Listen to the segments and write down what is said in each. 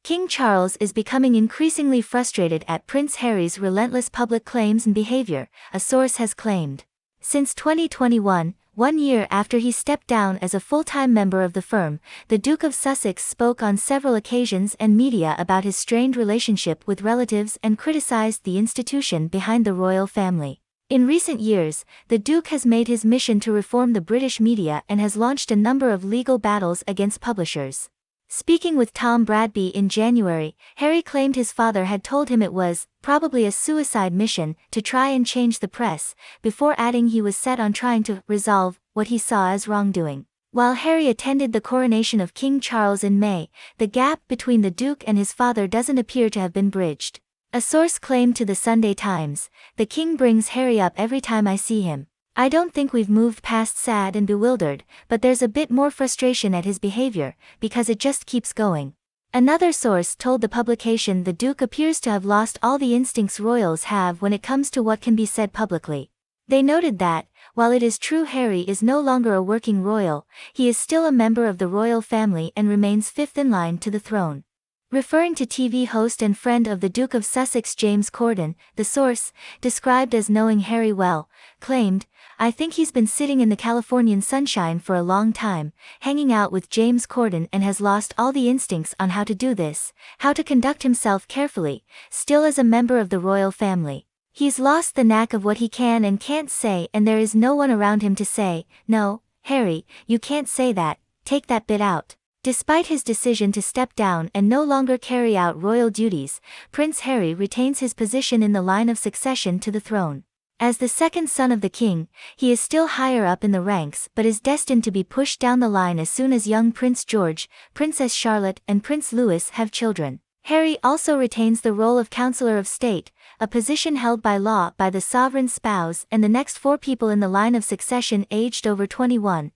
King Charles is becoming increasingly frustrated at Prince Harry's relentless public claims and behaviour, a source has claimed. Since 2021, 1 year after he stepped down as a full-time member of the firm, the Duke of Sussex spoke on several occasions and media about his strained relationship with relatives and criticised the institution behind the royal family. In recent years, the Duke has made his mission to reform the British media and has launched a number of legal battles against publishers. Speaking with Tom Bradby in January, Harry claimed his father had told him it was probably a suicide mission to try and change the press, before adding he was set on trying to resolve what he saw as wrongdoing. While Harry attended the Coronation of King Charles in May, the gap between the Duke and his father doesn't appear to have been bridged. A source claimed to the Sunday Times, "The King brings Harry up every time I see him. I don't think we've moved past sad and bewildered, but there's a bit more frustration at his behavior, because it just keeps going." Another source told the publication the Duke appears to have lost all the instincts royals have when it comes to what can be said publicly. They noted that, while it is true Harry is no longer a working royal, he is still a member of the royal family and remains fifth in line to the throne. Referring to TV host and friend of the Duke of Sussex James Corden, the source, described as knowing Harry well, claimed, "I think he's been sitting in the Californian sunshine for a long time, hanging out with James Corden and has lost all the instincts on how to do this, how to conduct himself carefully, still as a member of the royal family. He's lost the knack of what he can and can't say, and there is no one around him to say, 'No, Harry, you can't say that, take that bit out.'" Despite his decision to step down and no longer carry out royal duties, Prince Harry retains his position in the line of succession to the throne. As the second son of the king, he is still higher up in the ranks but is destined to be pushed down the line as soon as young Prince George, Princess Charlotte and Prince Louis have children. Harry also retains the role of Counselor of State, a position held by law by the sovereign's spouse and the next 4 people in the line of succession aged over 21.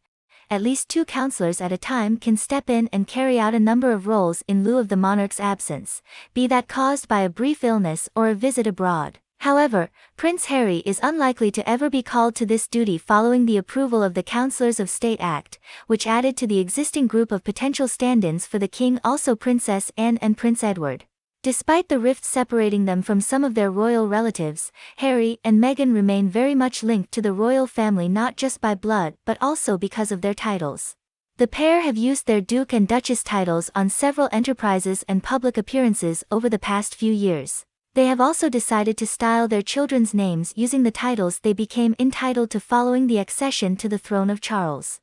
At least 2 counselors at a time can step in and carry out a number of roles in lieu of the monarch's absence, be that caused by a brief illness or a visit abroad. However, Prince Harry is unlikely to ever be called to this duty following the approval of the Councillors of State Act, which added to the existing group of potential stand-ins for the king also Princess Anne and Prince Edward. Despite the rift separating them from some of their royal relatives, Harry and Meghan remain very much linked to the royal family not just by blood but also because of their titles. The pair have used their Duke and Duchess titles on several enterprises and public appearances over the past few years. They have also decided to style their children's names using the titles they became entitled to following the accession to the throne of Charles.